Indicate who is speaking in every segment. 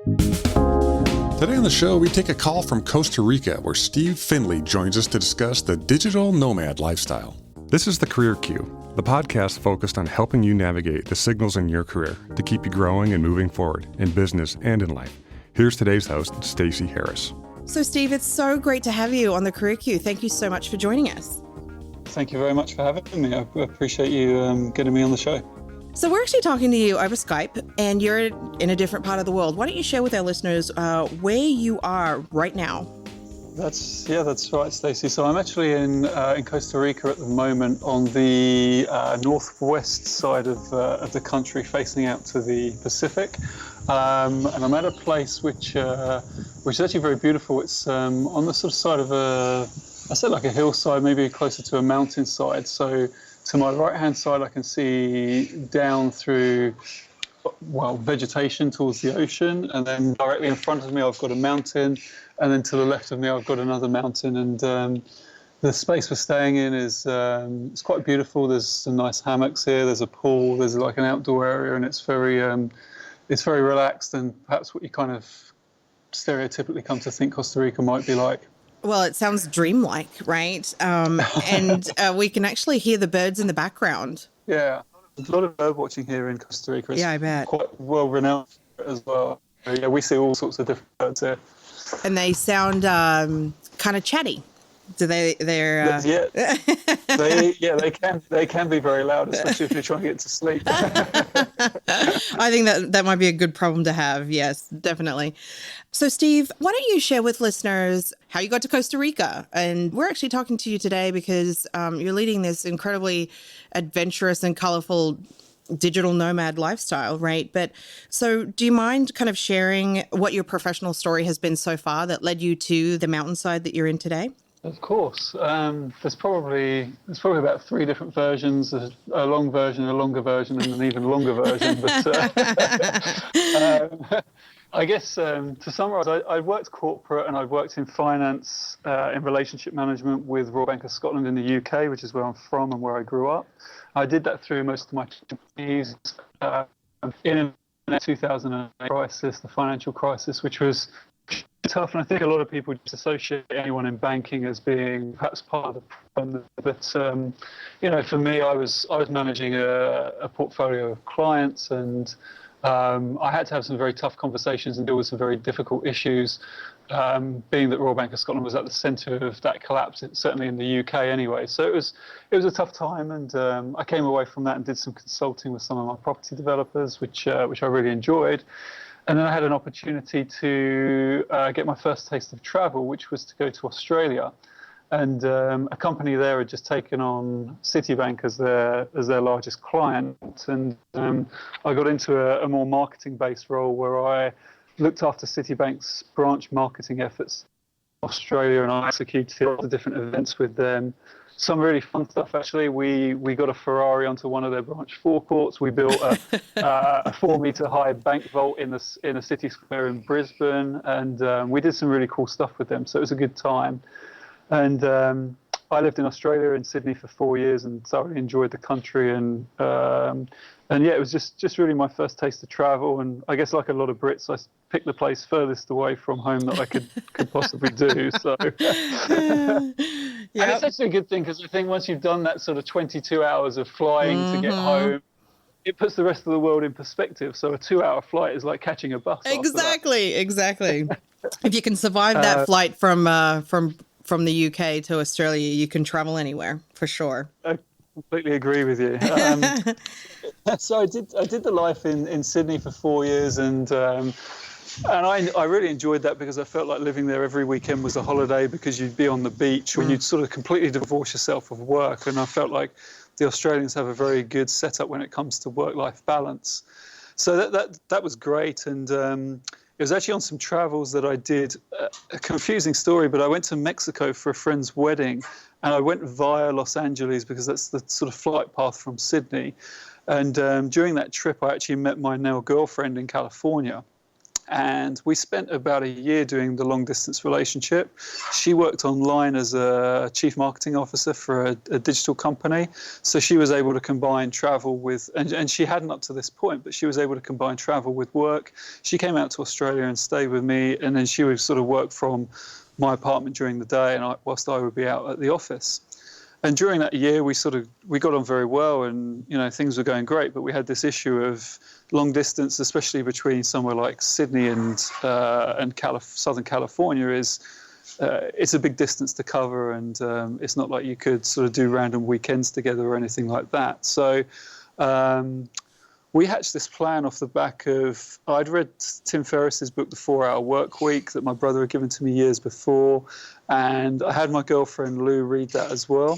Speaker 1: Today on the show, we take a call from Costa Rica, where Steve Findley joins us to discuss the digital nomad lifestyle. This is the Career Queue, the podcast focused on helping you navigate the signals in your career to keep you growing and moving forward in business and in life. Here's today's host, Stacy Harris.
Speaker 2: So, Steve, it's so great to have you on the Career Queue. Thank you so much for joining us.
Speaker 3: Thank you very much for having me. I appreciate you getting me on the show.
Speaker 2: So we're actually talking to you over Skype, and you're in a different part of the world. Why don't you share with our listeners where you are right now?
Speaker 3: That's right, Stacey. So I'm actually in Costa Rica at the moment on the northwest side of the country, facing out to the Pacific. And I'm at a place which is actually very beautiful. It's on the sort of side of like a hillside, maybe closer to a mountainside. So to my right-hand side, I can see down through, vegetation towards the ocean. And then directly in front of me, I've got a mountain. And then to the left of me, I've got another mountain. And the space we're staying in is it's quite beautiful. There's some nice hammocks here. There's a pool. There's like an outdoor area. And it's very relaxed and perhaps what you kind of stereotypically come to think Costa Rica might be like.
Speaker 2: Well, it sounds dreamlike, right? And we can actually hear the birds in the background.
Speaker 3: Yeah, there's a lot of bird watching here in Costa Rica. It's
Speaker 2: I bet.
Speaker 3: Quite well renowned as well. Yeah, we see all sorts of different birds here.
Speaker 2: And they sound kind of chatty. Do they?
Speaker 3: They can be very loud, especially if you're trying to get to sleep.
Speaker 2: I think that might be a good problem to have. Yes, definitely. So, Steve, why don't you share with listeners how you got to Costa Rica? And we're actually talking to you today because you're leading this incredibly adventurous and colorful digital nomad lifestyle, right? But so do you mind kind of sharing what your professional story has been so far that led you to the mountainside that you're in today?
Speaker 3: Of course. There's probably about three different versions, a long version, a longer version, and an even longer version. But I guess to summarise, I worked corporate and I worked in finance, in relationship management with Royal Bank of Scotland in the UK, which is where I'm from and where I grew up. I did that through most of my 20s in the 2008 crisis, the financial crisis, which was tough, and I think a lot of people just associate anyone in banking as being perhaps part of the problem. But for me, I was managing a portfolio of clients, and I had to have some very tough conversations and deal with some very difficult issues. Being that Royal Bank of Scotland was at the centre of that collapse, certainly in the UK anyway. So it was a tough time, and I came away from that and did some consulting with some of my property developers, which I really enjoyed. And then I had an opportunity to get my first taste of travel, which was to go to Australia. And a company there had just taken on Citibank as their largest client. And I got into a more marketing-based role where I looked after Citibank's branch marketing efforts in Australia, and I executed lots of different events with them. Some really fun stuff, actually. We got a Ferrari onto one of their branch forecourts. We built a 4-metre high bank vault in a city square in Brisbane, and we did some really cool stuff with them. So it was a good time. And I lived in Australia, in Sydney, for 4 years, and thoroughly enjoyed the country. And it was just really my first taste of travel. And I guess, like a lot of Brits, I picked the place furthest away from home that I could possibly do. So. And it's actually a good thing, because I think once you've done that sort of 22 hours of flying to get home, it puts the rest of the world in perspective. So a 2-hour flight is like catching a bus.
Speaker 2: Exactly. If you can survive that flight from the UK to Australia, you can travel anywhere for sure.
Speaker 3: I completely agree with you. So I did the life in Sydney for 4 years, and I really enjoyed that, because I felt like living there every weekend was a holiday, because you'd be on the beach when you'd sort of completely divorce yourself of work. And I felt like the Australians have a very good setup when it comes to work-life balance. So that was great. And it was actually on some travels that I did, a confusing story, but I went to Mexico for a friend's wedding, and I went via Los Angeles because that's the sort of flight path from Sydney. And during that trip, I actually met my now girlfriend in California. And we spent about a year doing the long distance relationship. She worked online as a chief marketing officer for a digital company. So she was able to combine travel with, and she hadn't up to this point, but she was able to combine travel with work. She came out to Australia and stayed with me, and then she would sort of work from my apartment during the day, and whilst I would be out at the office. And during that year, we got on very well, and things were going great. But we had this issue of long distance, especially between somewhere like Sydney and Southern California. It's a big distance to cover, and it's not like you could sort of do random weekends together or anything like that. So we hatched this plan off the back of, I'd read Tim Ferriss's book, The 4-Hour Work Week, that my brother had given to me years before. And I had my girlfriend Lou read that as well.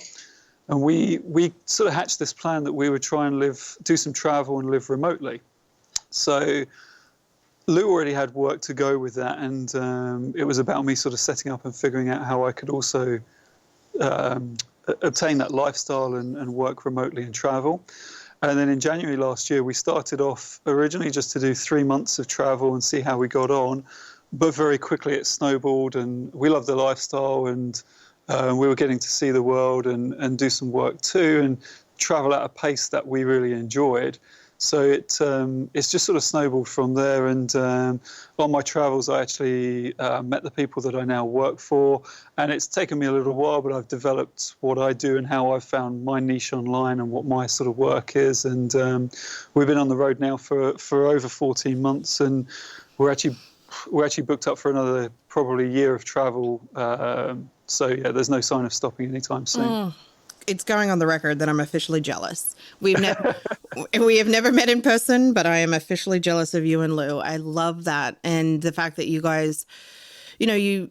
Speaker 3: And we sort of hatched this plan that we would try and do some travel and live remotely. So Lou already had work to go with that. And it was about me sort of setting up and figuring out how I could also obtain that lifestyle and work remotely and travel. And then in January last year, we started off originally just to do 3 months of travel and see how we got on. But very quickly it snowballed, and we loved the lifestyle, and we were getting to see the world and do some work too, and travel at a pace that we really enjoyed. So it's just sort of snowballed from there. And on my travels, I actually met the people that I now work for. And it's taken me a little while, but I've developed what I do and how I've found my niche online and what my sort of work is. And we've been on the road now for over 14 months, and we're actually booked up for another probably year of travel. So yeah, there's no sign of stopping anytime soon.
Speaker 2: It's going on the record that I'm officially jealous. We have never met in person, but I am officially jealous of you and Lou. I love that. And the fact that you guys, you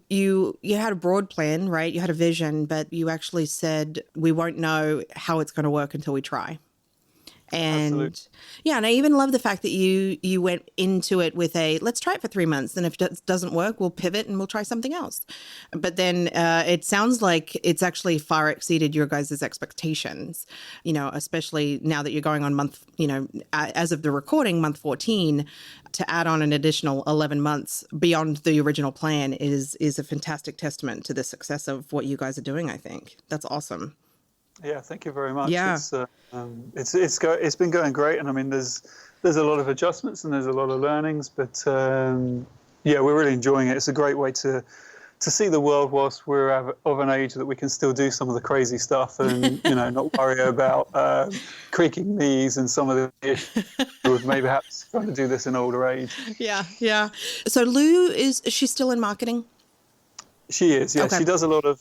Speaker 2: had a broad plan, right? You had a vision, but you actually said, we won't know how it's going to work until we try. And absolutely. Yeah, and I even love the fact that you went into it with let's try it for 3 months, and if it doesn't work, we'll pivot and we'll try something else. But then it sounds like it's actually far exceeded your guys' expectations, especially now that you're going on month, as of the recording, month 14, to add on an additional 11 months beyond the original plan is a fantastic testament to the success of what you guys are doing, I think. That's awesome.
Speaker 3: Yeah, thank you very much.
Speaker 2: Yeah.
Speaker 3: It's been going great, and I mean there's a lot of adjustments and there's a lot of learnings, but yeah, we're really enjoying it. It's a great way to see the world whilst we're of an age that we can still do some of the crazy stuff and not worry about creaking knees and some of the issues with maybe perhaps trying to do this in older age.
Speaker 2: Yeah. So Lou, is she still in marketing?
Speaker 3: She is, yeah.
Speaker 2: Okay.
Speaker 3: She does a lot of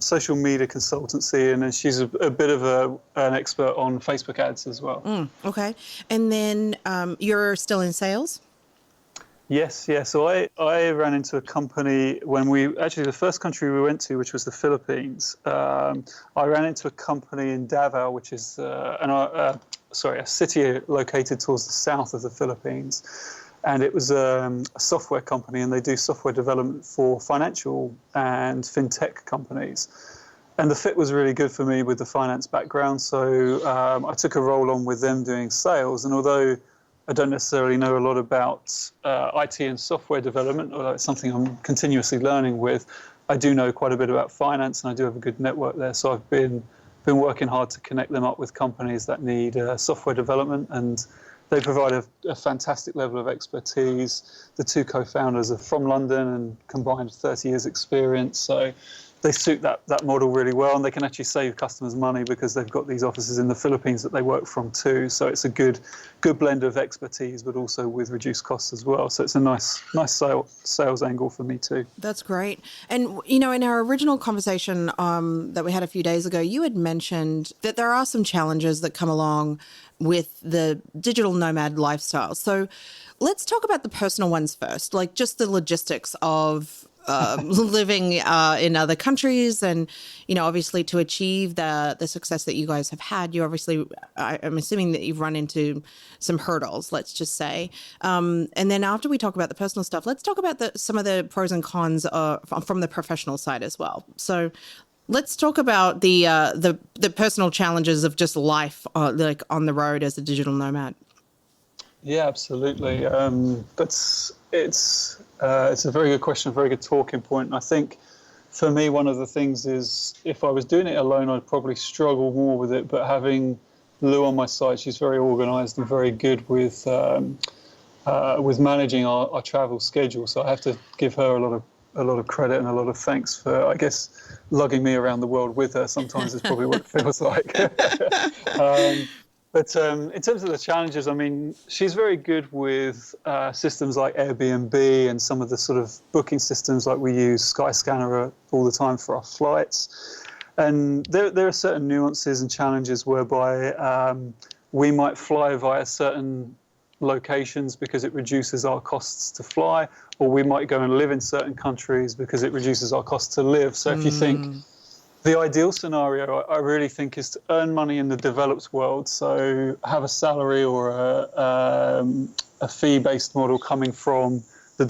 Speaker 3: social media consultancy, and then she's a bit of an expert on Facebook ads as well.
Speaker 2: Okay. And then you're still in sales?
Speaker 3: Yes, yeah. So I ran into a company the first country we went to, which was the Philippines. I ran into a company in Davao, which is a city located towards the south of the Philippines. And it was a software company, and they do software development for financial and fintech companies. And the fit was really good for me with the finance background. So I took a role on with them doing sales. And although I don't necessarily know a lot about IT and software development, although it's something I'm continuously learning with, I do know quite a bit about finance, and I do have a good network there. So I've been working hard to connect them up with companies that need software development, and they provide a fantastic level of expertise. The two co-founders are from London and combined 30 years experience. So they suit that model really well, and they can actually save customers money because they've got these offices in the Philippines that they work from too. So it's a good blend of expertise, but also with reduced costs as well. So it's a nice sales angle for me too.
Speaker 2: That's great. And, in our original conversation that we had a few days ago, you had mentioned that there are some challenges that come along with the digital nomad lifestyle. So let's talk about the personal ones first, like just the logistics of living in other countries, and obviously to achieve the success that you guys have had, you obviously, I'm assuming that you've run into some hurdles, let's just say, and then after we talk about the personal stuff, let's talk about some of the pros and cons from the professional side as well. So let's talk about the personal challenges of just life like on the road as a digital nomad.
Speaker 3: Yeah, absolutely. it's a very good question, a very good talking point. And I think for me, one of the things is if I was doing it alone, I'd probably struggle more with it. But having Lou on my side, she's very organised and very good with managing our travel schedule. So I have to give her a lot of credit and a lot of thanks for, I guess, lugging me around the world with her. Sometimes is probably what it feels like. But in terms of the challenges, I mean, she's very good with systems like Airbnb and some of the sort of booking systems like we use Skyscanner all the time for our flights. And there are certain nuances and challenges whereby we might fly via certain locations because it reduces our costs to fly, or we might go and live in certain countries because it reduces our costs to live. So if you think the ideal scenario, I really think, is to earn money in the developed world. So have a salary or a fee-based model coming from the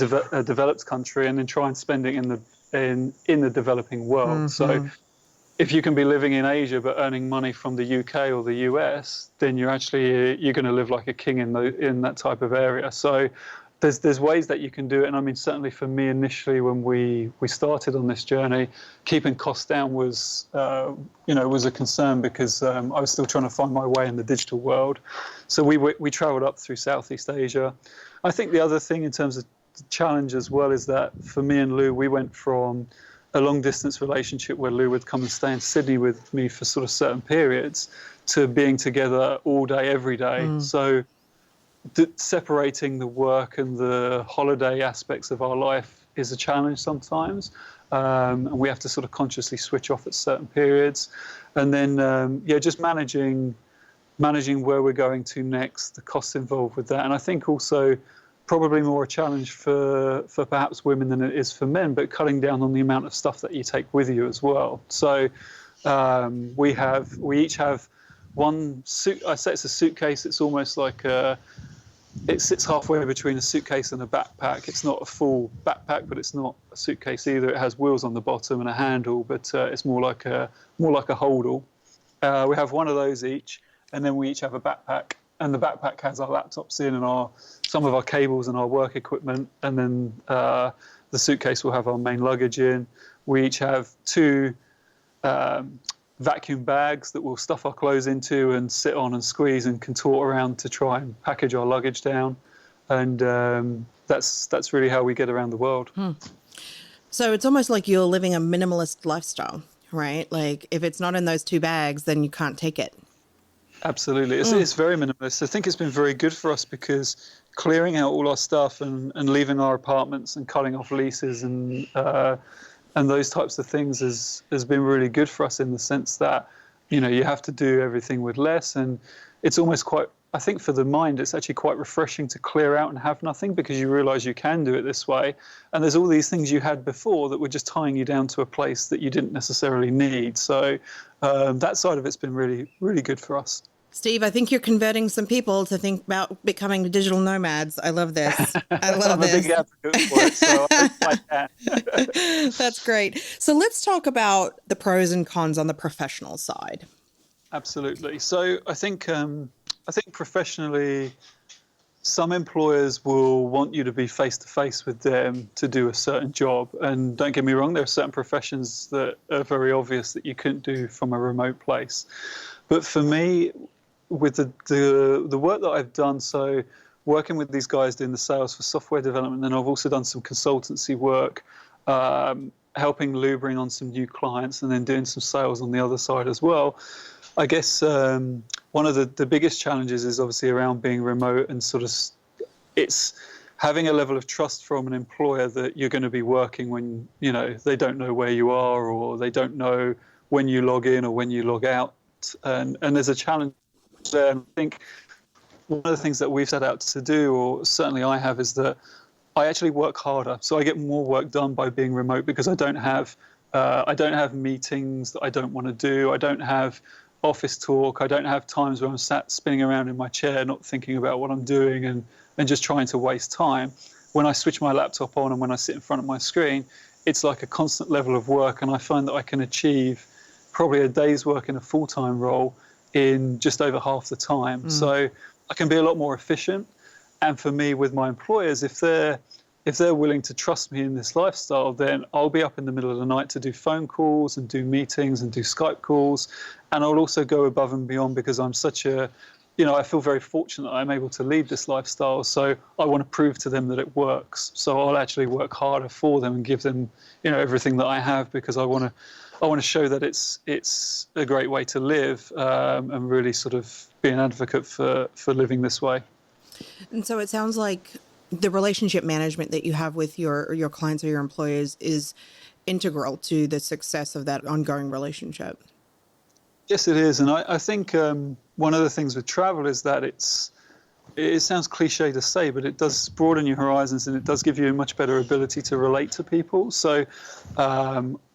Speaker 3: developed country, and then try and spend it in the developing world. So if you can be living in Asia but earning money from the UK or the US, then you're going to live like a king in that type of area. So there's ways that you can do it. And I mean, certainly for me initially when we started on this journey, keeping costs down was a concern because I was still trying to find my way in the digital world. So we traveled up through Southeast Asia. I think the other thing in terms of the challenge as well is that for me and Lou, we went from a long distance relationship where Lou would come and stay in Sydney with me for sort of certain periods to being together all day, every day. So separating the work and the holiday aspects of our life is a challenge sometimes. And we have to sort of consciously switch off at certain periods. And then, just managing where we're going to next, the costs involved with that. And I think also probably more a challenge for perhaps women than it is for men, but cutting down on the amount of stuff that you take with you as well. So we each have one suit. I say it's a suitcase. It's almost like it sits halfway between a suitcase and a backpack. It's not a full backpack, but it's not a suitcase either. It has wheels on the bottom and a handle, but it's more like a holdall. We have one of those each, and then we each have a backpack. And the backpack has our laptops in and some of our cables and our work equipment. And then the suitcase will have our main luggage in. We each have two vacuum bags that we'll stuff our clothes into and sit on and squeeze and contort around to try and package our luggage down. And that's really how we get around the world.
Speaker 2: So it's almost like you're living a minimalist lifestyle, right? Like if it's not in those two bags, then you can't take it.
Speaker 3: Absolutely. It's very minimalist. I think it's been very good for us because clearing out all our stuff and leaving our apartments and cutting off leases and those types of things has been really good for us in the sense that, you have to do everything with less. And it's almost quite, I think for the mind, it's actually quite refreshing to clear out and have nothing because you realize you can do it this way. And there's all these things you had before that were just tying you down to a place that you didn't necessarily need. So that side of it's been really, really good for us.
Speaker 2: Steve, I think you're converting some people to think about becoming digital nomads. I love this. I love this.
Speaker 3: I'm a big advocate for it, so I can.
Speaker 2: That's great. So let's talk about the pros and cons on the professional side.
Speaker 3: Absolutely. So I think professionally, some employers will want you to be face-to-face with them to do a certain job. And don't get me wrong, there are certain professions that are very obvious that you couldn't do from a remote place. But for me, with the work that I've done, so working with these guys doing the sales for software development, and I've also done some consultancy work, helping Lou bring on some new clients and then doing some sales on the other side as well. I guess one of the biggest challenges is obviously around being remote and sort of it's having a level of trust from an employer that you're going to be working when, they don't know where you are or they don't know when you log in or when you log out. And there's a challenge there. And I think one of the things that we've set out to do, or certainly I have, is that I actually work harder. So I get more work done by being remote because I don't have meetings that I don't want to do. I don't have office talk. I don't have times where I'm sat spinning around in my chair, not thinking about what I'm doing and just trying to waste time. When I switch my laptop on and when I sit in front of my screen, it's like a constant level of work. And I find that I can achieve probably a day's work in a full-time role in just over half the time. So I can be a lot more efficient. And for me, with my employers, if they're if they're willing to trust me in this lifestyle, then I'll be up in the middle of the night to do phone calls and do meetings and do Skype calls. And I'll also go above and beyond because I'm such a, I feel very fortunate that I'm able to lead this lifestyle. So I want to prove to them that it works. So I'll actually work harder for them and give them, everything that I have, because I want to show that it's a great way to live, and really sort of be an advocate for living this way.
Speaker 2: And so it sounds like the relationship management that you have with your clients or your employees is integral to the success of that ongoing relationship.
Speaker 3: Yes, it is. And I think one of the things with travel is that it sounds cliche to say, but it does broaden your horizons, and it does give you a much better ability to relate to people. So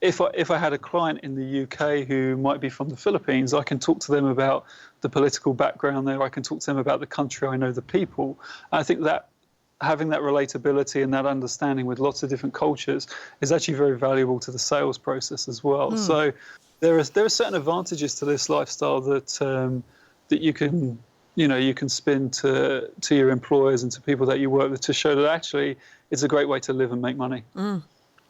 Speaker 3: if I had a client in the UK who might be from the Philippines, I can talk to them about the political background there. I can talk to them about the country. I know the people. I think that having that relatability and that understanding with lots of different cultures is actually very valuable to the sales process as well. So there are certain advantages to this lifestyle that you can spin to your employers and to people that you work with, to show that actually it's a great way to live and make money.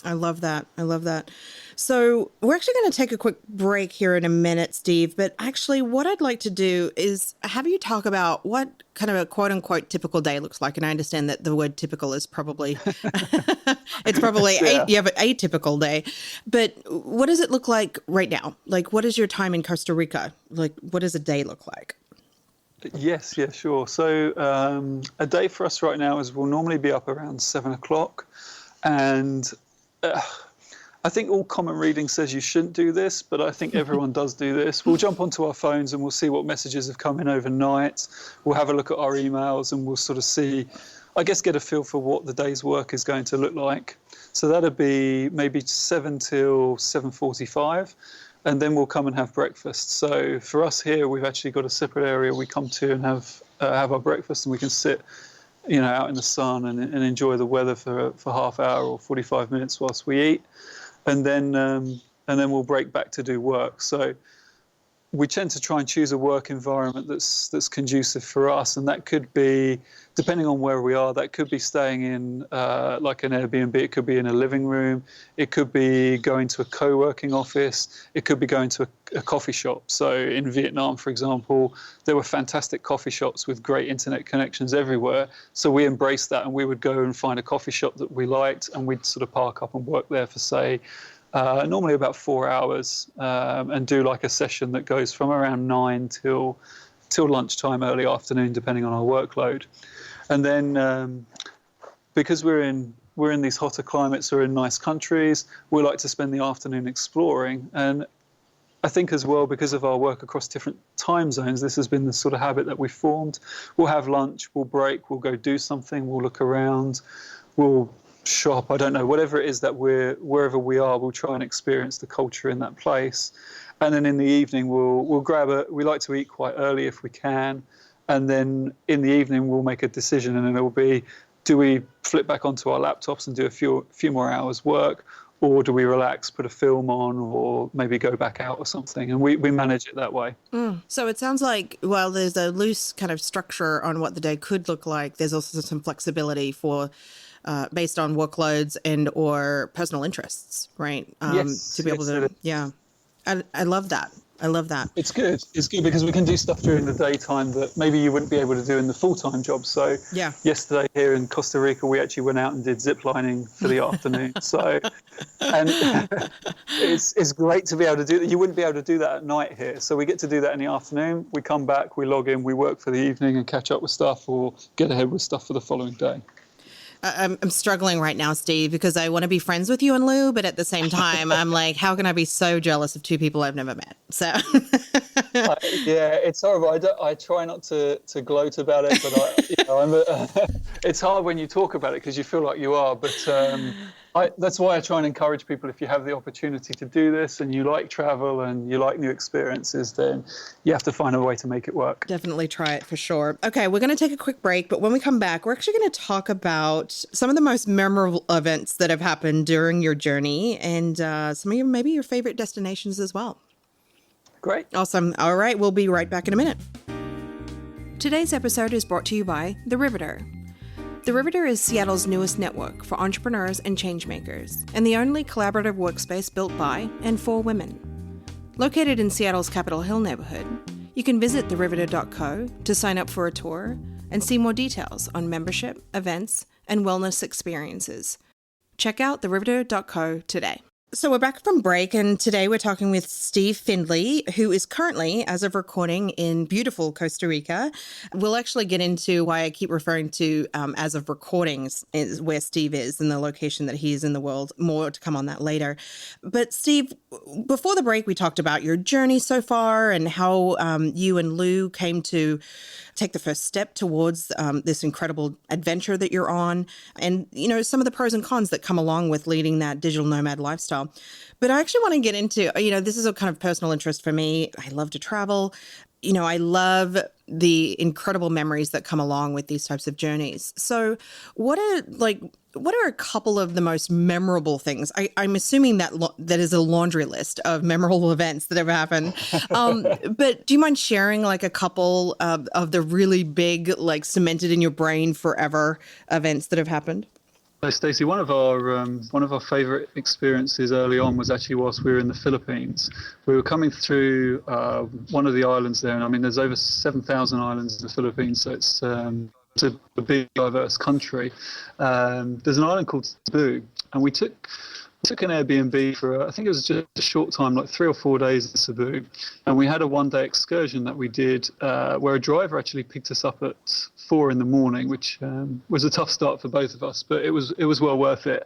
Speaker 2: I love that. I love that. So we're actually going to take a quick break here in a minute, Steve. But actually, what I'd like to do is have you talk about what kind of a quote unquote typical day looks like. And I understand that the word typical is probably, it's probably, you have an atypical day. But what does it look like right now? Like, what is your time in Costa Rica? Like, what does a day look like?
Speaker 3: Yes, yeah, sure. So a day for us right now is we'll normally be up around 7 o'clock. And I think all common reading says you shouldn't do this, but I think everyone does do this. We'll jump onto our phones and we'll see what messages have come in overnight. We'll have a look at our emails and we'll sort of see, I guess, get a feel for what the day's work is going to look like. So that'll be maybe 7 till 7:45. And then we'll come and have breakfast. So for us here, we've actually got a separate area we come to and have our breakfast, and we can sit, out in the sun and enjoy the weather for half hour or 45 minutes whilst we eat, and then we'll break back to do work. So we tend to try and choose a work environment that's conducive for us, and that could be, depending on where we are, that could be staying in like an Airbnb, it could be in a living room, it could be going to a co-working office, it could be going to a coffee shop. So in Vietnam, for example, there were fantastic coffee shops with great internet connections everywhere. So we embraced that, and we would go and find a coffee shop that we liked, and we'd sort of park up and work there for, say, normally about 4 hours, and do like a session that goes from around 9 till lunchtime, early afternoon, depending on our workload. And then because we're in these hotter climates or in nice countries, we like to spend the afternoon exploring. And I think as well, because of our work across different time zones, this has been the sort of habit that we've formed. We'll have lunch, we'll break, we'll go do something, we'll look around, we'll shop, I don't know, whatever it is that wherever we are, we'll try and experience the culture in that place. And then in the evening, we'll we like to eat quite early if we can. And then in the evening, we'll make a decision, and then it will be, do we flip back onto our laptops and do a few more hours work, or do we relax, put a film on, or maybe go back out or something? And we manage it that way.
Speaker 2: So it sounds like, while there's a loose kind of structure on what the day could look like, there's also some flexibility for based on workloads and or personal interests, right?
Speaker 3: Yes,
Speaker 2: to be able to, yeah. I love that. I love that.
Speaker 3: It's good. It's good because we can do stuff during the daytime that maybe you wouldn't be able to do in the full-time job. So yesterday here in Costa Rica, we actually went out and did zip lining for the afternoon. So, and it's great to be able to do that. You wouldn't be able to do that at night here. So we get to do that in the afternoon. We come back, we log in, we work for the evening and catch up with stuff or get ahead with stuff for the following day.
Speaker 2: I'm struggling right now, Steve, because I want to be friends with you and Lou, but at the same time, I'm like, how can I be so jealous of two people I've never met? So,
Speaker 3: yeah, it's horrible. I try not to gloat about it, but it's hard when you talk about it because you feel like you are. But that's why I try and encourage people, if you have the opportunity to do this and you like travel and you like new experiences, then you have to find a way to make it work.
Speaker 2: Definitely try it for sure. Okay, we're going to take a quick break, but when we come back, we're actually going to talk about some of the most memorable events that have happened during your journey and some of maybe your favorite destinations as well.
Speaker 3: Great.
Speaker 2: Awesome. All right, we'll be right back in a minute. Today's episode is brought to you by The Riveter. The Riveter is Seattle's newest network for entrepreneurs and changemakers, and the only collaborative workspace built by and for women. Located in Seattle's Capitol Hill neighborhood, you can visit theriveter.co to sign up for a tour and see more details on membership, events, and wellness experiences. Check out theriveter.co today. So we're back from break, and today we're talking with Steve Findley, who is currently, as of recording, in beautiful Costa Rica. We'll actually get into why I keep referring to as of recordings is where Steve is and the location that he is in the world. More to come on that later. But Steve, before the break, we talked about your journey so far and how you and Lou came to take the first step towards this incredible adventure that you're on, and some of the pros and cons that come along with leading that digital nomad lifestyle. But I actually want to get into, this is a kind of personal interest for me. I love to travel. I love the incredible memories that come along with these types of journeys. So what are a couple of the most memorable things? I'm assuming that that is a laundry list of memorable events that have happened. But do you mind sharing like a couple of the really big, like cemented in your brain forever events that have happened?
Speaker 3: So, Stacey, one of our favourite experiences early on was actually whilst we were in the Philippines. We were coming through one of the islands there, and I mean, there's over 7,000 islands in the Philippines, so it's a big, diverse country. There's an island called Cebu, and we took an Airbnb for, I think it was just a short time, like 3 or 4 days in Cebu. And we had a one-day excursion that we did where a driver actually picked us up at 4 in the morning, which was a tough start for both of us, but it was well worth it.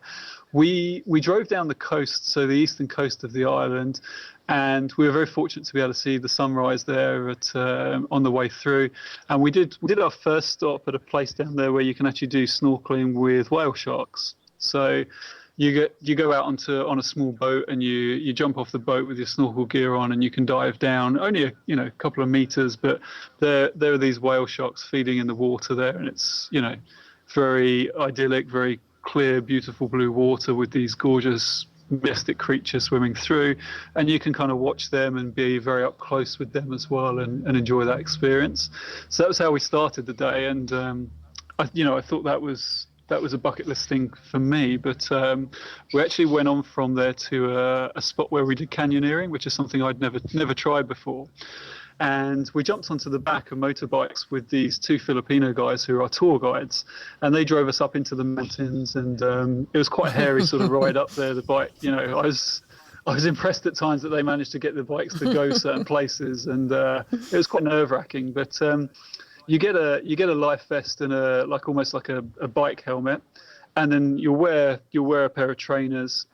Speaker 3: We drove down the coast, so the eastern coast of the island, and we were very fortunate to be able to see the sunrise there on the way through. And we did our first stop at a place down there where you can actually do snorkeling with whale sharks. So you go out on a small boat, and you jump off the boat with your snorkel gear on, and you can dive down only a couple of meters, but there are these whale sharks feeding in the water there, and it's very idyllic, very clear, beautiful blue water with these gorgeous majestic creatures swimming through, and you can kind of watch them and be very up close with them as well, and enjoy that experience. So that was how we started the day, and I thought that was a bucket list thing for me, but we actually went on from there to a spot where we did canyoneering, which is something I'd never tried before. And we jumped onto the back of motorbikes with these 2 Filipino guys who are our tour guides, and they drove us up into the mountains, and it was quite a hairy sort of ride up there. The bike, I was impressed at times that they managed to get the bikes to go certain places, and it was quite nerve-wracking, but you get a life vest and almost like a bike helmet, and then you'll wear a pair of trainers,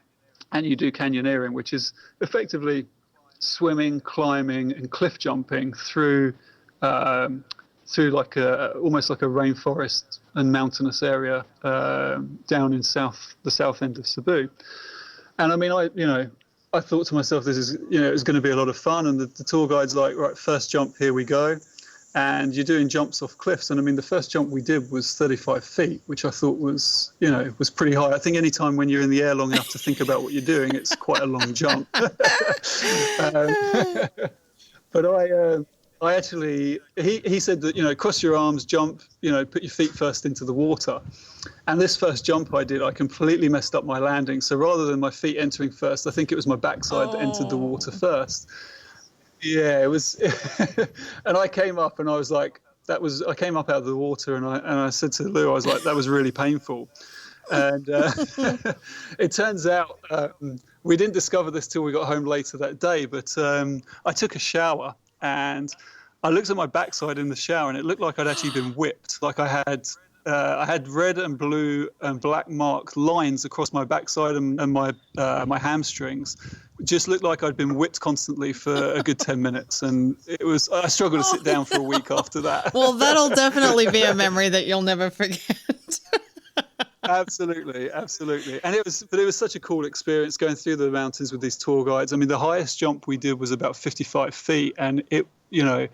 Speaker 3: and you do canyoneering, which is effectively swimming, climbing, and cliff jumping through almost like a rainforest and mountainous area down in the south end of Cebu. And I mean, I thought to myself, this is it's going to be a lot of fun, and the tour guide's like, right, first jump, here we go. And you're doing jumps off cliffs. And I mean, the first jump we did was 35 feet, which I thought was pretty high. I think anytime when you're in the air long enough to think about what you're doing, it's quite a long jump. But I actually, he said that, cross your arms, jump, put your feet first into the water. And this first jump I did, I completely messed up my landing. So rather than my feet entering first, I think it was my backside that entered the water first. Yeah, it was. And I came up and I was like, I came up out of the water, and I said to Lou, I was like, that was really painful. And it turns out we didn't discover this till we got home later that day, but I took a shower, and I looked at my backside in the shower, and it looked like I'd actually been whipped. Like I had red and blue and black marked lines across my backside and my hamstrings. It just looked like I'd been whipped constantly for a good 10 minutes. And I struggled to sit down for a week after that.
Speaker 2: Well, that'll definitely be a memory that you'll never forget.
Speaker 3: Absolutely. And it was such a cool experience going through the mountains with these tour guides. I mean, the highest jump we did was about 55 feet. And I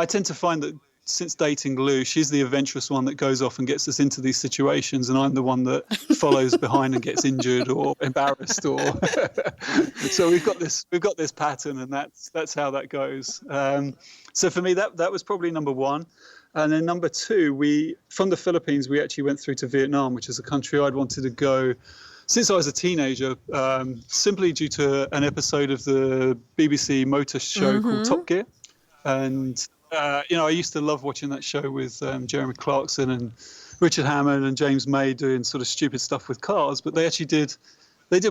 Speaker 3: tend to find that since dating Lou, she's the adventurous one that goes off and gets us into these situations, and I'm the one that follows behind and gets injured or embarrassed. So we've got this pattern, and that's how that goes. So for me, that was probably number one. And then number 2, from the Philippines, we actually went through to Vietnam, which is a country I'd wanted to go since I was a teenager, simply due to an episode of the BBC motor show called Top Gear. And, I used to love watching that show with Jeremy Clarkson and Richard Hammond and James May doing sort of stupid stuff with cars. But they actually did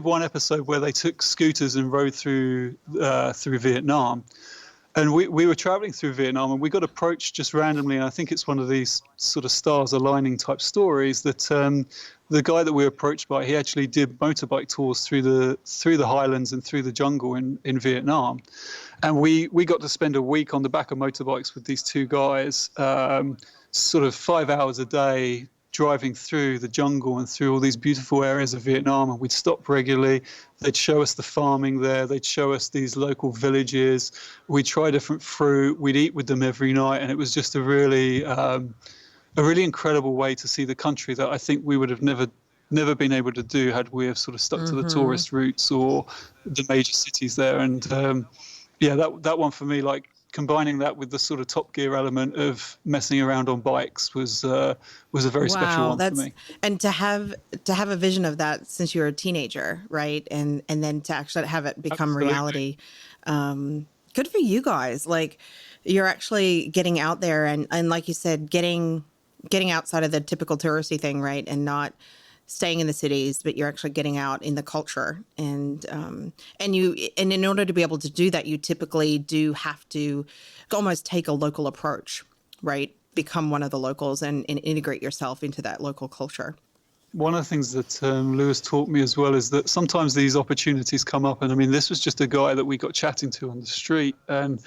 Speaker 3: one episode where they took scooters and rode through Vietnam. And we were traveling through Vietnam, and we got approached just randomly. And I think it's one of these sort of stars aligning type stories that the guy that we were approached by, he actually did motorbike tours through the highlands and through the jungle in Vietnam. And we got to spend a week on the back of motorbikes with these 2 guys, sort of 5 hours a day, driving through the jungle and through all these beautiful areas of Vietnam. And we'd stop regularly. They'd show us the farming there. They'd show us these local villages. We'd try different fruit. We'd eat with them every night. And it was just a really incredible way to see the country that I think we would have never been able to do had we have sort of stuck to the tourist routes or the major cities there. And that one for me, like, combining that with the sort of Top Gear element of messing around on bikes was a very special one for me.
Speaker 2: And to have a vision of that since you were a teenager, right? And then to actually have it become reality. Good for you guys. Like, you're actually getting out there and like you said, getting outside of the typical touristy thing, right? And not staying in the cities, but you're actually getting out in the culture. And in order to be able to do that, you typically do have to almost take a local approach, right? Become one of the locals and integrate yourself into that local culture.
Speaker 3: One of the things that Lewis taught me as well is that sometimes these opportunities come up. And I mean, this was just a guy that we got chatting to on the street. And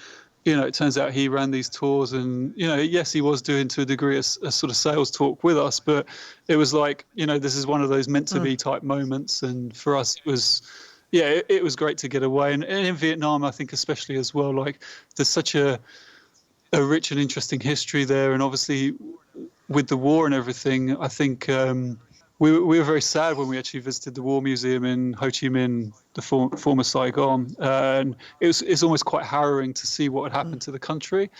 Speaker 3: it turns out he ran these tours and, yes, he was doing to a degree a sort of sales talk with us, but it was like, this is one of those meant to be type moments. And for us, it was, it was great to get away. And in Vietnam, I think especially as well, like there's such a rich and interesting history there. And obviously with the war and everything, I think we were very sad when we actually visited the War Museum in Ho Chi Minh, the former Saigon. And it's almost quite harrowing to see what had happened to the country.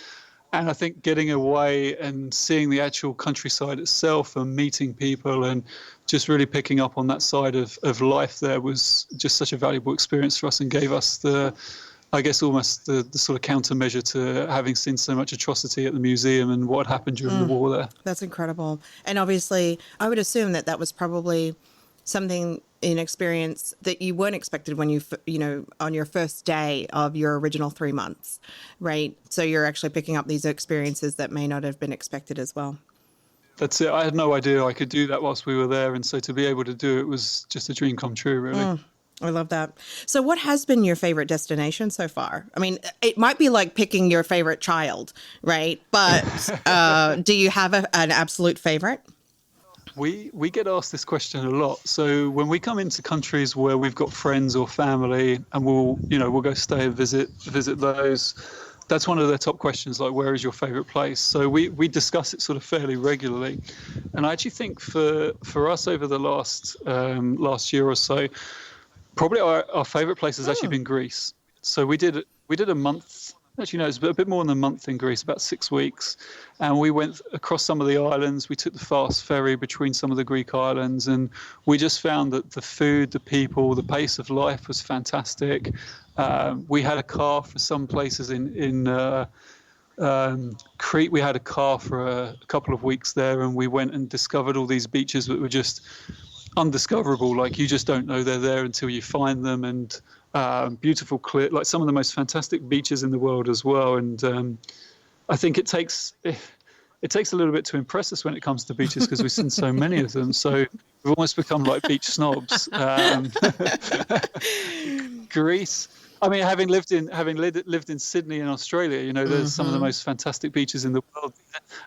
Speaker 3: And I think getting away and seeing the actual countryside itself and meeting people and just really picking up on that side of life there was just such a valuable experience for us and gave us almost the sort of countermeasure to having seen so much atrocity at the museum and what happened during the war there.
Speaker 2: That's incredible. And obviously, I would assume that was probably something, an experience that you weren't expected when on your first day of your original 3 months, right? So you're actually picking up these experiences that may not have been expected as well.
Speaker 3: That's it. I had no idea I could do that whilst we were there. And so to be able to do it was just a dream come true, really.
Speaker 2: I love that. So what has been your favorite destination so far? I mean, it might be like picking your favorite child, right? But do you have an absolute favorite?
Speaker 3: We get asked this question a lot. So when we come into countries where we've got friends or family and we'll go stay and visit those, that's one of their top questions, like, where is your favorite place? So we discuss it sort of fairly regularly. And I actually think for us over the last year or so, probably our favorite place has actually been Greece. So we did a month. Actually, no, it's a bit more than a month in Greece, about 6 weeks. And we went across some of the islands. We took the fast ferry between some of the Greek islands. And we just found that the food, the people, the pace of life was fantastic. We had a car for some places in Crete. We had a car for a couple of weeks there. And we went and discovered all these beaches that were just undiscoverable. Like, you just don't know they're there until you find them. And beautiful, clear, like some of the most fantastic beaches in the world as well. And I think it takes a little bit to impress us when it comes to beaches because we've seen so many of them. So we've almost become like beach snobs. Greece. I mean, having lived in Sydney in Australia, there's some of the most fantastic beaches in the world,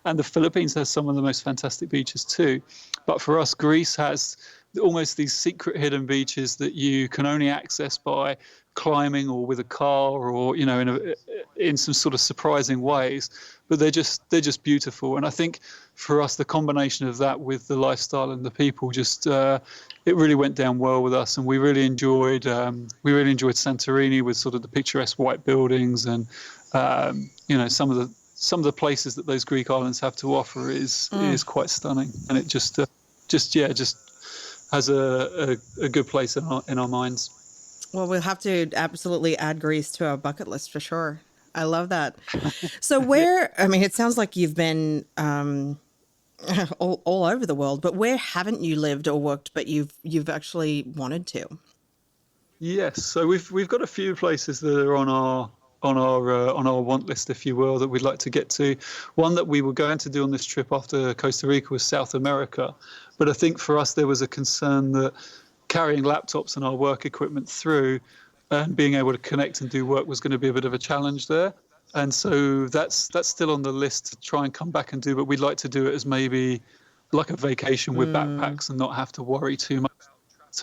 Speaker 3: and the Philippines has some of the most fantastic beaches too. But for us, Greece has almost these secret hidden beaches that you can only access by climbing or with a car or in some sort of surprising ways, but they're just beautiful. And I think for us, the combination of that with the lifestyle and the people just it really went down well with us, and we really enjoyed Santorini with sort of the picturesque white buildings and some of some of the places that those Greek islands have to offer is quite stunning, and it just has a good place in our minds.
Speaker 2: Well, we'll have to absolutely add Greece to our bucket list for sure. I love that. So I mean, it sounds like you've been all over the world, but where haven't you lived or worked, but you've actually wanted to?
Speaker 3: Yes, so we've got a few places that are on our want list, if you will, that we'd like to get to. One that we were going to do on this trip after Costa Rica was South America, but I think for us there was a concern that carrying laptops and our work equipment through and being able to connect and do work was going to be a bit of a challenge there. And so that's still on the list to try and come back and do, but we'd like to do it as maybe like a vacation with backpacks and not have to worry too much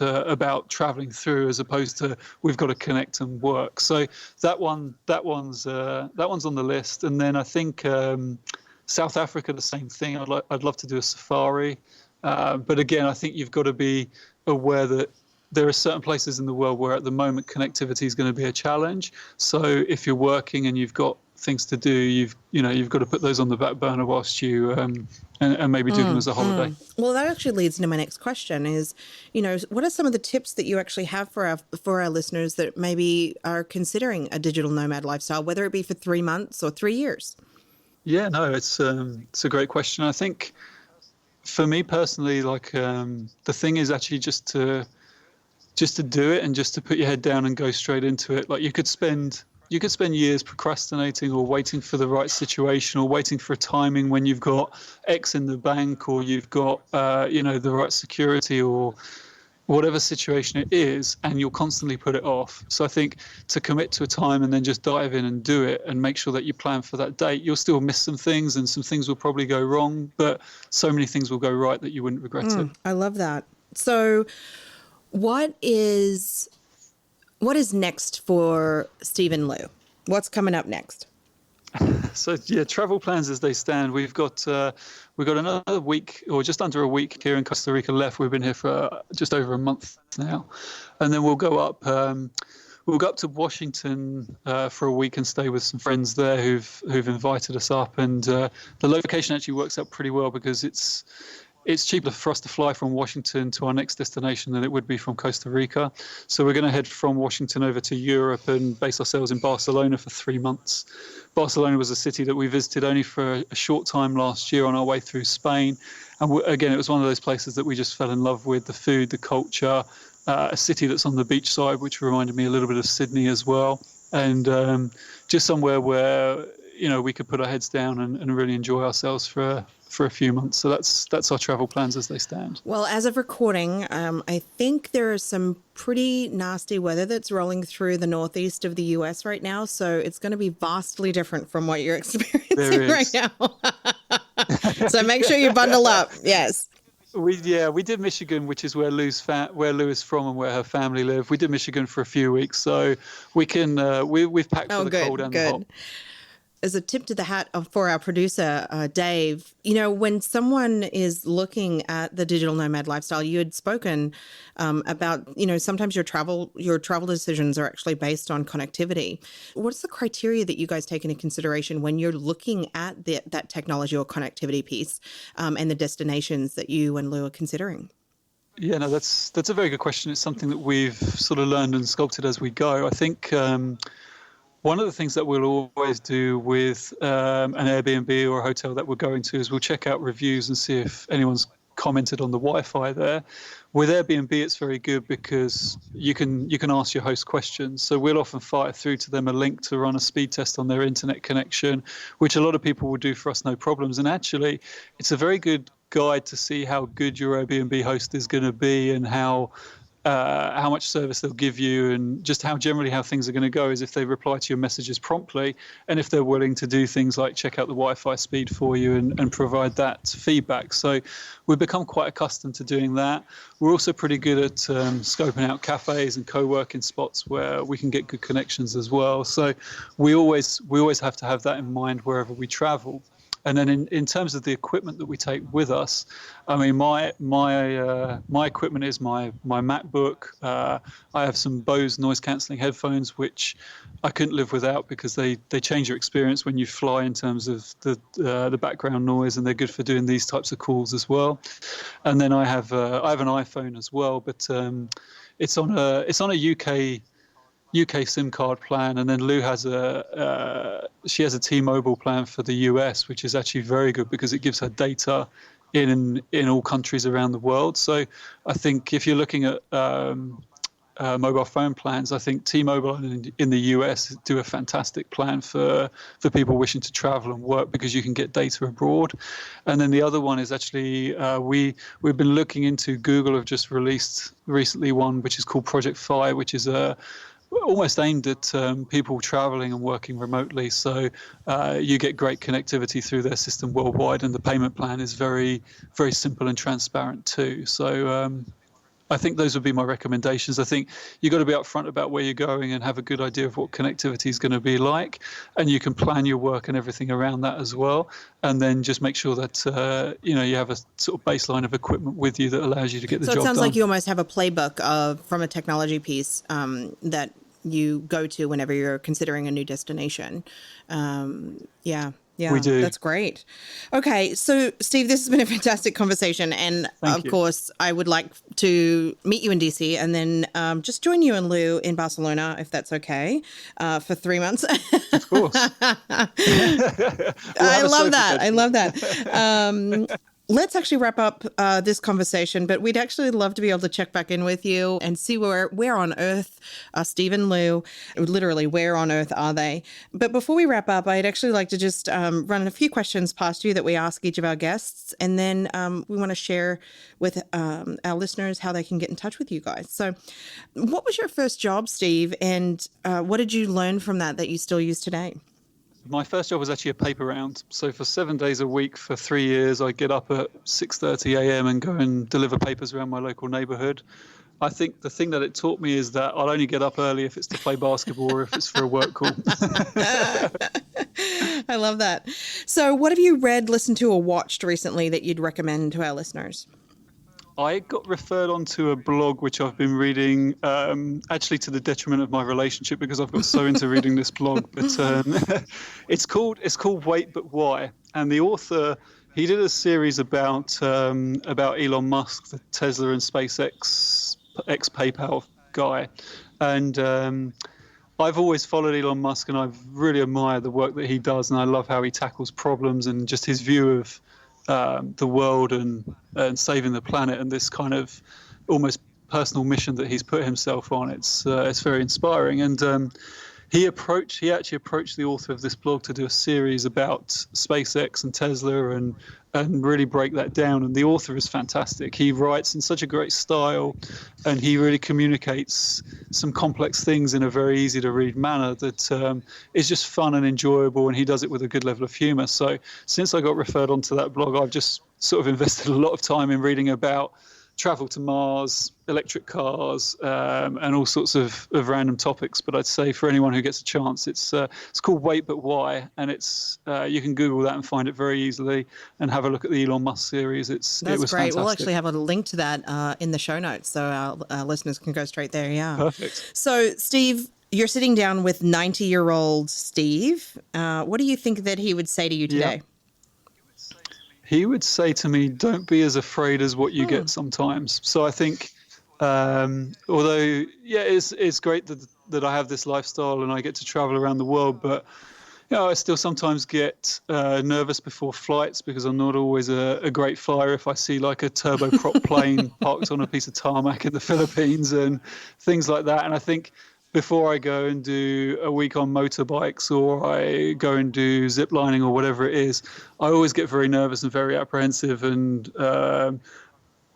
Speaker 3: about traveling through, as opposed to we've got to connect and work. So that one's on the list. And then I think South Africa, the same thing. I'd love to do a safari, but again, I think you've got to be aware that there are certain places in the world where at the moment connectivity is going to be a challenge. So if you're working and you've got things to do, you've got to put those on the back burner whilst you and maybe do them as a holiday.
Speaker 2: Well, that actually leads into my next question is, what are some of the tips that you actually have for our listeners that maybe are considering a digital nomad lifestyle, whether it be for 3 months or 3 years?
Speaker 3: Yeah, no, it's a great question. I think for me personally, the thing is actually just to do it and just to put your head down and go straight into it. Like you could spend years procrastinating or waiting for the right situation or waiting for a timing when you've got X in the bank or you've got the right security or whatever situation it is, and you'll constantly put it off. So I think to commit to a time and then just dive in and do it and make sure that you plan for that date, you'll still miss some things and some things will probably go wrong, but so many things will go right that you wouldn't regret it.
Speaker 2: I love that. So what is next for Steve and Lou? What's coming up next?
Speaker 3: So yeah, travel plans as they stand. We've got another week or just under a week here in Costa Rica left. We've been here for just over a month now, and then we'll go up to Washington for a week and stay with some friends there who've invited us up. And the location actually works out pretty well because it's cheaper for us to fly from Washington to our next destination than it would be from Costa Rica. So we're going to head from Washington over to Europe and base ourselves in Barcelona for 3 months. Barcelona was a city that we visited only for a short time last year on our way through Spain. And again, it was one of those places that we just fell in love with, the food, the culture, a city that's on the beach side, which reminded me a little bit of Sydney as well. And just somewhere where, we could put our heads down and really enjoy ourselves for a few months. So that's our travel plans as they stand.
Speaker 2: Well, as of recording, I think there is some pretty nasty weather that's rolling through the northeast of the US right now. So it's going to be vastly different from what you're experiencing right now. So make sure you bundle up. Yes.
Speaker 3: We did Michigan, which is where Lou is from and where her family live. We did Michigan for a few weeks, so we can we've packed for the cold and the hot.
Speaker 2: As a tip to the hat for our producer, Dave, when someone is looking at the digital nomad lifestyle, you had spoken about, sometimes your travel decisions are actually based on connectivity. What's the criteria that you guys take into consideration when you're looking at that technology or connectivity piece and the destinations that you and Lou are considering?
Speaker 3: Yeah, no, that's a very good question. It's something that we've sort of learned and sculpted as we go. I think one of the things that we'll always do with an Airbnb or a hotel that we're going to is we'll check out reviews and see if anyone's commented on the Wi-Fi there. With Airbnb, it's very good because you can ask your host questions. So we'll often fire through to them a link to run a speed test on their internet connection, which a lot of people will do for us, no problems. And actually, it's a very good guide to see how good your Airbnb host is going to be and how much service they'll give you and just how things are going to go is if they reply to your messages promptly and if they're willing to do things like check out the Wi-Fi speed for you and provide that feedback. So we've become quite accustomed to doing that. We're also pretty good at scoping out cafes and co-working spots where we can get good connections as well. So we always have to have that in mind wherever we travel. then in terms of the equipment that we take with us, I mean, my equipment is my MacBook. I have some Bose noise cancelling headphones, which I couldn't live without because they change your experience when you fly in terms of the background noise, and they're good for doing these types of calls as well. And then I have an iPhone as well, but it's on a UK SIM card plan, and then Lou has she has a T-Mobile plan for the US, which is actually very good because it gives her data in all countries around the world. So I think if you're looking at mobile phone plans, I think T-Mobile in the US do a fantastic plan for people wishing to travel and work because you can get data abroad. And then the other one is actually we've been looking into, Google have just released recently one which is called Project Fi, which is almost aimed at people traveling and working remotely. So you get great connectivity through their system worldwide, and the payment plan is very, very simple and transparent too. So I think those would be my recommendations. I think you've got to be upfront about where you're going and have a good idea of what connectivity is going to be like, and you can plan your work and everything around that as well. And then just make sure that you have a sort of baseline of equipment with you that allows you to get the job done.
Speaker 2: So it sounds like you almost have a playbook from a technology piece that you go to whenever you're considering a new destination. Yeah,
Speaker 3: we do.
Speaker 2: That's great. Okay, so Steve, this has been a fantastic conversation, and
Speaker 3: Thank you.
Speaker 2: Course, I would like to meet you in DC and then just join you and Lou in Barcelona, if that's okay, for 3 months.
Speaker 3: Of course.
Speaker 2: I love that. Let's actually wrap up this conversation, but we'd actually love to be able to check back in with you and see where on earth are Steve and Lou, literally where on earth are they? But before we wrap up, I'd actually like to just run a few questions past you that we ask each of our guests, and then we want to share with our listeners how they can get in touch with you guys. So what was your first job, Steve, and what did you learn from that you still use today?
Speaker 3: My first job was actually a paper round. So for 7 days a week for 3 years, I'd get up at 6:30 a.m. and go and deliver papers around my local neighborhood. I think the thing that it taught me is that I'll only get up early if it's to play basketball or if it's for a work call.
Speaker 2: I love that. So what have you read, listened to, or watched recently that you'd recommend to our listeners?
Speaker 3: I got referred onto a blog which I've been reading, actually to the detriment of my relationship because I've got so into reading this blog. But it's called Wait But Why, and the author, he did a series about Elon Musk, the Tesla and SpaceX ex-PayPal guy, and I've always followed Elon Musk, and I've really admired the work that he does, and I love how he tackles problems and just his view of the world and saving the planet, and this kind of almost personal mission that he's put himself on. It's very inspiring, and he actually approached the author of this blog to do a series about SpaceX and Tesla and really break that down. And the author is fantastic. He writes in such a great style, and he really communicates some complex things in a very easy to read manner that is just fun and enjoyable, and he does it with a good level of humor. So since I got referred onto that blog, I've just sort of invested a lot of time in reading about travel to Mars, electric cars, and all sorts of random topics. But I'd say for anyone who gets a chance, it's called Wait But Why, and it's you can Google that and find it very easily and have a look at the Elon Musk series. It was great. Fantastic.
Speaker 2: We'll actually have a link to that in the show notes, so our listeners can go straight there. Yeah.
Speaker 3: Perfect.
Speaker 2: So, Steve, you're sitting down with 90-year-old Steve. What do you think that he would say to you today?
Speaker 3: Yeah. He would say to me, don't be as afraid as what you get sometimes. So I think, although, yeah, it's great that I have this lifestyle and I get to travel around the world, but I still sometimes get nervous before flights because I'm not always a great flyer if I see like a turboprop plane parked on a piece of tarmac in the Philippines and things like that. And I think before I go and do a week on motorbikes or I go and do zip lining or whatever it is, I always get very nervous and very apprehensive. And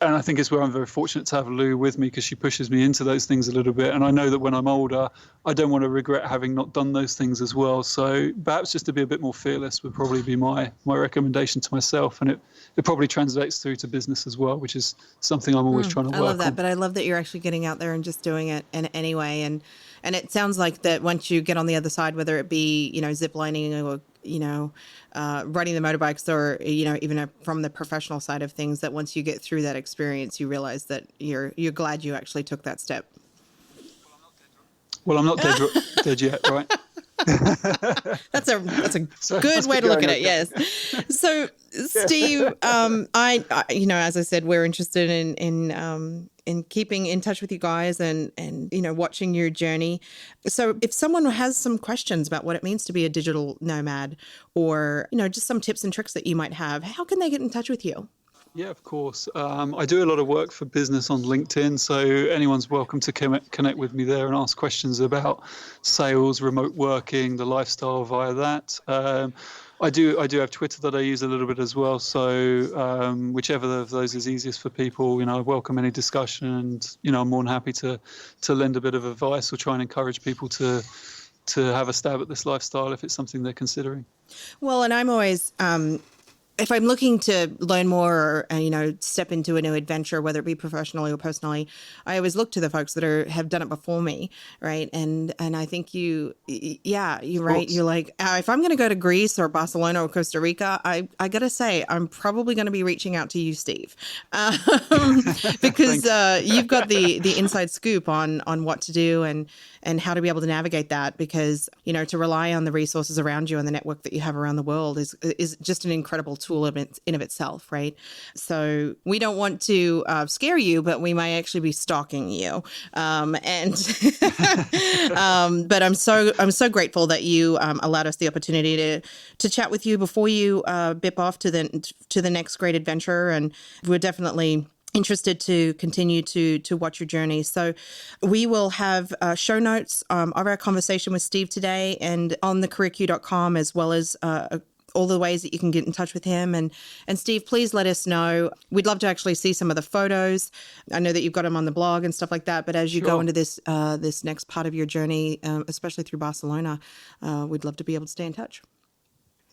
Speaker 3: I think it's where I'm very fortunate to have Lou with me because she pushes me into those things a little bit. And I know that when I'm older, I don't want to regret having not done those things as well. So perhaps just to be a bit more fearless would probably be my recommendation to myself. And it probably translates through to business as well, which is something I'm always trying to work on.
Speaker 2: I love that, but I love that you're actually getting out there and just doing it anyway. And it sounds like that once you get on the other side, whether it be, zip lining riding the motorbikes or, even from the professional side of things, that once you get through that experience, you realize that you're glad you actually took that step.
Speaker 3: Well, I'm not dead yet, right?
Speaker 2: That's a good way to look at it. Yes. So, Steve, I as I said, we're interested in keeping in touch with you guys and watching your journey. So, if someone has some questions about what it means to be a digital nomad, or just some tips and tricks that you might have, how can they get in touch with you?
Speaker 3: Yeah, of course. I do a lot of work for business on LinkedIn, so anyone's welcome to connect with me there and ask questions about sales, remote working, the lifestyle via that. I do have Twitter that I use a little bit as well. So whichever of those is easiest for people, I welcome any discussion, and I'm more than happy to lend a bit of advice or try and encourage people to have a stab at this lifestyle if it's something they're considering.
Speaker 2: Well, and I'm always if I'm looking to learn more or, step into a new adventure, whether it be professionally or personally, I always look to the folks that have done it before me. Right. And I think you're right. You're like, if I'm going to go to Greece or Barcelona or Costa Rica, I got to say, I'm probably going to be reaching out to you, Steve, because you've got the inside scoop on what to do and how to be able to navigate that, because, to rely on the resources around you and the network that you have around the world is just an incredible tool in of itself, right? So we don't want to scare you, but we might actually be stalking you. But I'm so grateful that you allowed us the opportunity to chat with you before you bip off to the next great adventure, and we're definitely interested to continue to watch your journey. So we will have show notes of our conversation with Steve today and on thecareerq.com, as well as all the ways that you can get in touch with him. And Steve, please let us know. We'd love to actually see some of the photos. I know that you've got them on the blog and stuff like that, but as you go into this next part of your journey, especially through Barcelona, we'd love to be able to stay in touch.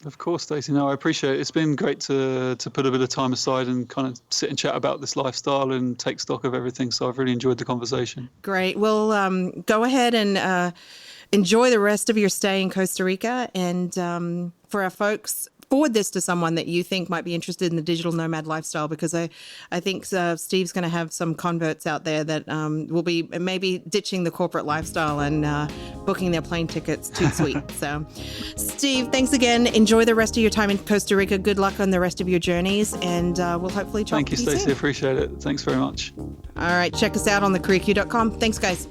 Speaker 3: Of course, Stacey. No, I appreciate it. It's been great to put a bit of time aside and kind of sit and chat about this lifestyle and take stock of everything. So I've really enjoyed the conversation.
Speaker 2: Great. Well, go ahead and enjoy the rest of your stay in Costa Rica. And for our folks, forward this to someone that you think might be interested in the digital nomad lifestyle, because I think Steve's going to have some converts out there that will be maybe ditching the corporate lifestyle and booking their plane tickets too sweet. So, Steve, thanks again. Enjoy the rest of your time in Costa Rica. Good luck on the rest of your journeys, and we'll hopefully talk to you soon.
Speaker 3: Thank you, Stacey. Appreciate it. Thanks very much.
Speaker 2: All right. Check us out on thecareerq.com. Thanks, guys.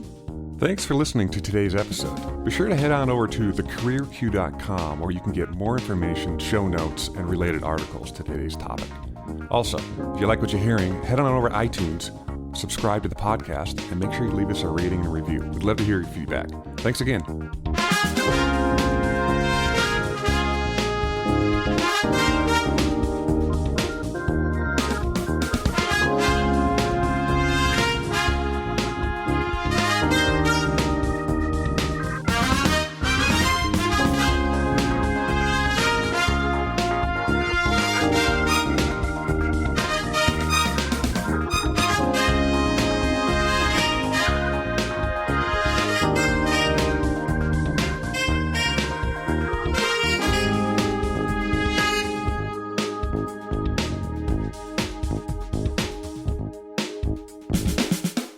Speaker 1: Thanks for listening to today's episode. Be sure to head on over to thecareerq.com, where you can get more information, show notes, and related articles to today's topic. Also, if you like what you're hearing, head on over to iTunes, subscribe to the podcast, and make sure you leave us a rating and review. We'd love to hear your feedback. Thanks again.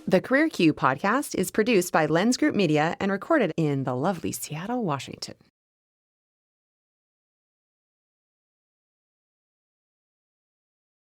Speaker 4: The Career Q podcast is produced by Lens Group Media and recorded in the lovely Seattle, Washington.